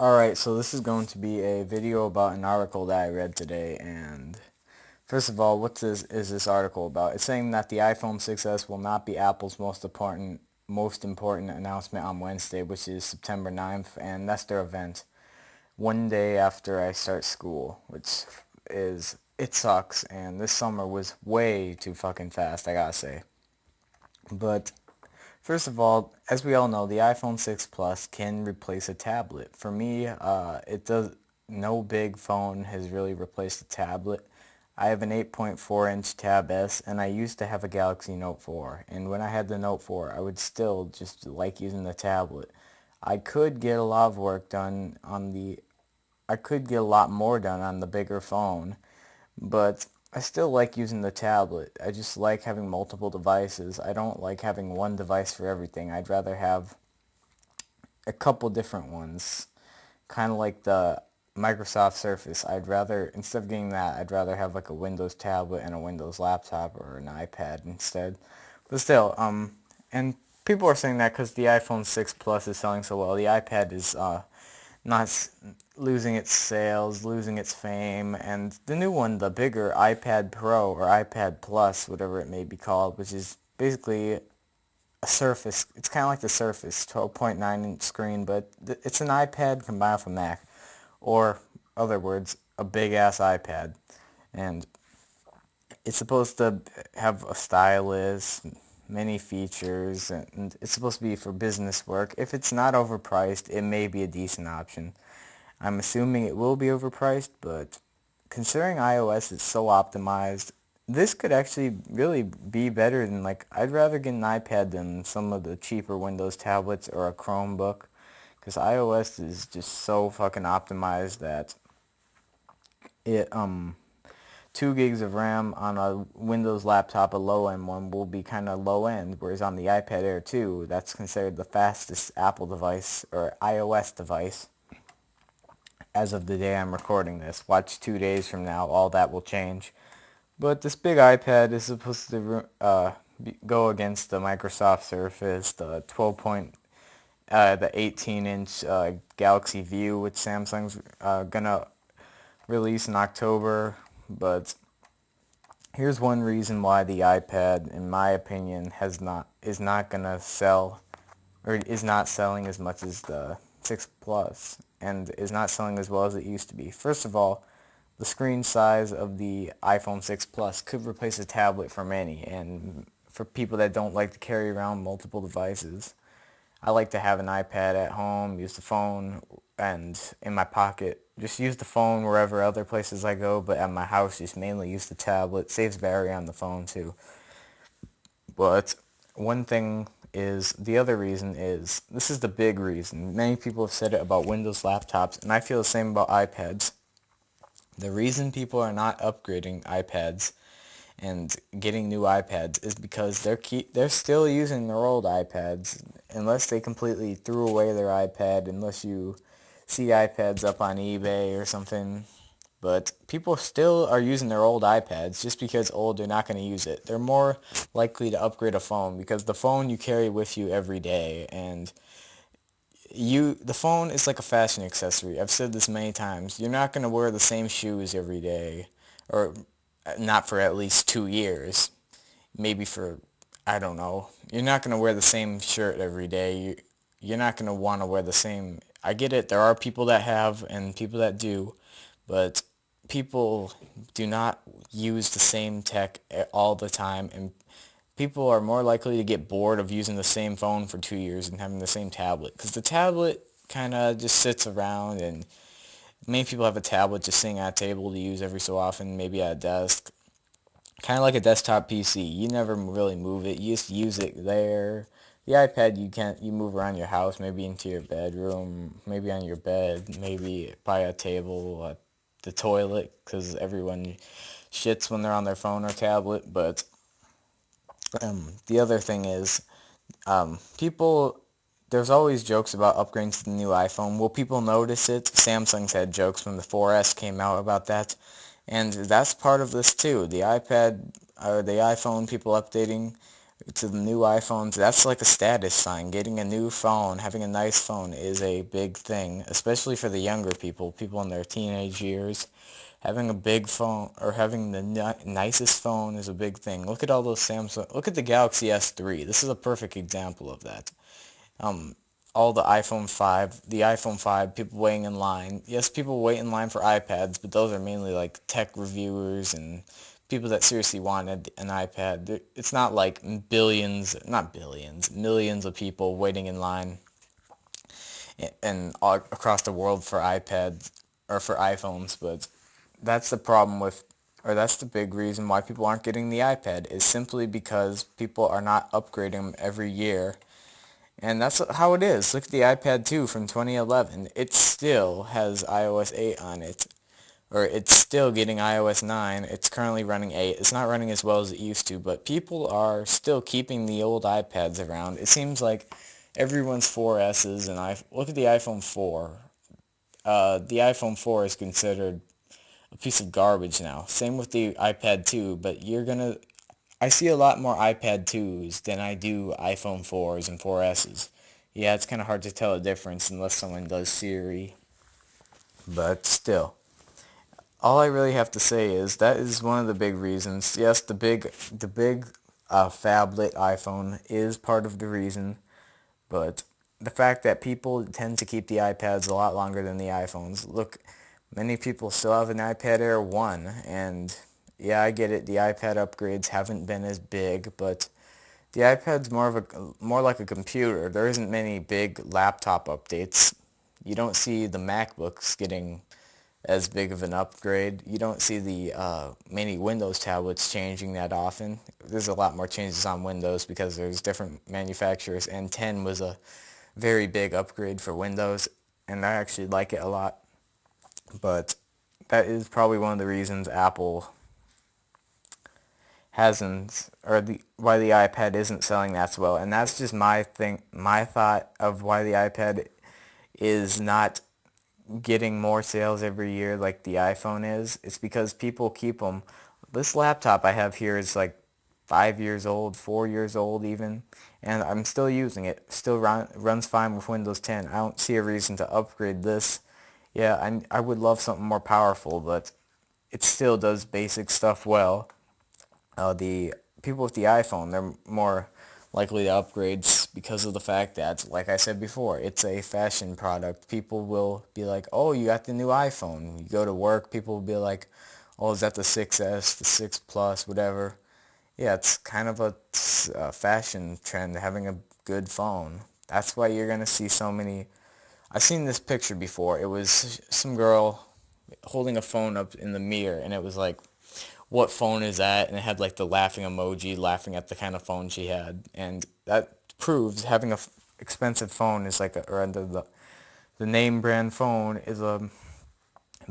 Alright, so this is going to be a video about an article that I read today, and first of all, what is this article about? It's saying that the iPhone 6s will not be Apple's most important announcement on Wednesday, which is September 9th, and that's their event, one day after I start school, it sucks, and this summer was way too fucking fast, I gotta say. But first of all, as we all know, the iPhone 6 Plus can replace a tablet. For me, it does. No big phone has really replaced a tablet. I have an 8.4-inch Tab S, and I used to have a Galaxy Note 4. And when I had the Note 4, I would still just like using the tablet. I could get a lot of work done on the. I could get a lot more done on the bigger phone, but I still like using the tablet. I just like having multiple devices. I don't like having one device for everything. I'd rather have a couple different ones, kind of like the Microsoft Surface. Instead of getting that, I'd rather have like a Windows tablet and a Windows laptop or an iPad instead. But still, and people are saying that because the iPhone 6 Plus is selling so well. The iPad is not losing its sales, losing its fame, and the new one, the bigger iPad Pro or iPad Plus, whatever it may be called, which is basically a Surface. It's kind of like the Surface, 12.9-inch screen, but it's an iPad combined with a Mac, or other words, a big-ass iPad. And it's supposed to have a stylus, many features, and it's supposed to be for business work. If it's not overpriced, it may be a decent option. I'm assuming it will be overpriced, but considering iOS is so optimized, this could actually really be better than, like, I'd rather get an iPad than some of the cheaper Windows tablets or a Chromebook, because iOS is just so fucking optimized that it 2 gigs of RAM on a Windows laptop, a low-end one, will be kind of low-end, whereas on the iPad Air 2, that's considered the fastest Apple device, or iOS device, as of the day I'm recording this. Watch 2 days from now, all that will change. But this big iPad is supposed to go against the Microsoft Surface, the 18-inch Galaxy View, which Samsung's gonna release in October. But here's one reason why the iPad, in my opinion, is not gonna sell, or is not selling as much as the 6 Plus, and is not selling as well as it used to be. First of all, the screen size of the iPhone 6 Plus could replace a tablet for many, and for people that don't like to carry around multiple devices. I like to have an iPad at home, use the phone, and in my pocket, just use the phone wherever other places I go, but at my house, just mainly use the tablet. Saves battery on the phone, too. But the other reason is, this is the big reason. Many people have said it about Windows laptops, and I feel the same about iPads. The reason people are not upgrading iPads and getting new iPads is because they're still using their old iPads, unless they completely threw away their iPad, unless you see iPads up on eBay or something. But people still are using their old iPads. Just because old, they're not going to use it. They're more likely to upgrade a phone, because the phone you carry with you every day, and the phone is like a fashion accessory. I've said this many times. You're not going to wear the same shoes every day, or not for at least 2 years. Maybe for, I don't know. You're not going to wear the same shirt every day. You're not going to want to wear the same. I get it. There are people that have and people that do, but people do not use the same tech all the time, and people are more likely to get bored of using the same phone for 2 years and having the same tablet, because the tablet kind of just sits around, and many people have a tablet just sitting at a table to use every so often, maybe at a desk, kind of like a desktop PC. You never really move it. You just use it there. The iPad, you move around your house, maybe into your bedroom, maybe on your bed, maybe by a table, the toilet, because everyone shits when they're on their phone or tablet. But the other thing is, people, there's always jokes about upgrading to the new iPhone. Will people notice it? Samsung's had jokes when the 4S came out about that. And that's part of this too. The iPad, or the iPhone, people updating, to the new iPhones, that's like a status sign. Getting a new phone, having a nice phone is a big thing, especially for the younger people, people in their teenage years. Having a big phone or having the nicest phone is a big thing. Look at all those Samsung. Look at the Galaxy S3. This is a perfect example of that. Um, all the iPhone 5, people waiting in line. Yes, people wait in line for iPads, but those are mainly like tech reviewers and people that seriously wanted an iPad. It's not like billions, not billions, millions of people waiting in line and all across the world for iPads or for iPhones, but that's the problem with, or that's the big reason why people aren't getting the iPad, is simply because people are not upgrading them every year. And that's how it is. Look at the iPad 2 from 2011. It still has iOS 8 on it. Or it's still getting iOS 9. It's currently running 8. It's not running as well as it used to, but people are still keeping the old iPads around. It seems like everyone's 4Ss and look at the iPhone 4. The iPhone 4 is considered a piece of garbage now. Same with the iPad 2, but I see a lot more iPad 2s than I do iPhone 4s and 4Ss. Yeah, it's kind of hard to tell a difference unless someone does Siri, but still. All I really have to say is that is one of the big reasons. Yes, the big phablet iPhone is part of the reason, but the fact that people tend to keep the iPads a lot longer than the iPhones. Look, many people still have an iPad Air 1, and yeah, I get it. The iPad upgrades haven't been as big, but the iPad's more like a computer. There isn't many big laptop updates. You don't see the MacBooks getting as big of an upgrade. You don't see the many Windows tablets changing that often. There's a lot more changes on Windows because there's different manufacturers, and 10 was a very big upgrade for Windows, and I actually like it a lot. But that is probably one of the reasons Apple hasn't, or why the iPad isn't selling that well. And that's just my thought of why the iPad is not getting more sales every year like the iPhone is. It's because people keep them. This laptop I have here is like 5 years old, 4 years old even, and I'm still using it. Still runs fine with Windows 10. I don't see a reason to upgrade this. Yeah, I would love something more powerful, but it still does basic stuff well. The people with the iPhone, they're more likely to upgrade because of the fact that, like I said before, it's a fashion product. People will be like, oh, you got the new iPhone. You go to work, people will be like, oh, is that the 6S, the 6 Plus, whatever. Yeah, it's kind of a fashion trend, having a good phone. That's why you're going to see so many. I've seen this picture before. It was some girl holding a phone up in the mirror, and it was like, what phone is that? And it had like the laughing emoji, laughing at the kind of phone she had. And that proves having a expensive phone is like or the name brand phone is a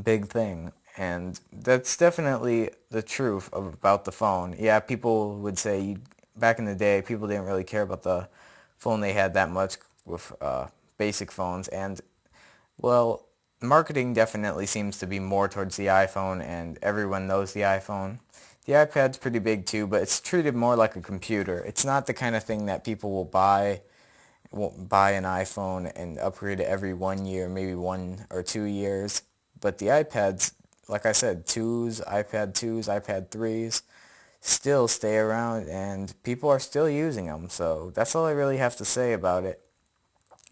big thing. And that's definitely the truth about the phone. Yeah, people would say back in the day, people didn't really care about the phone they had that much with basic phones. And well, marketing definitely seems to be more towards the iPhone, and everyone knows the iPhone. The iPad's pretty big too, but it's treated more like a computer. It's not the kind of thing that people will buy an iPhone and upgrade it every 1 year, maybe 1 or 2 years. But the iPads, like I said, iPad 2s, iPad 3s, still stay around, and people are still using them. So that's all I really have to say about it.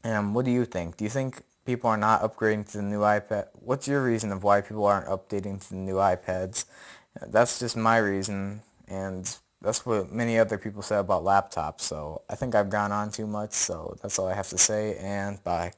What do you think? Do you think people are not upgrading to the new iPad? What's your reason of why people aren't updating to the new iPads? That's just my reason, and that's what many other people say about laptops. So I think I've gone on too much, so that's all I have to say, and bye.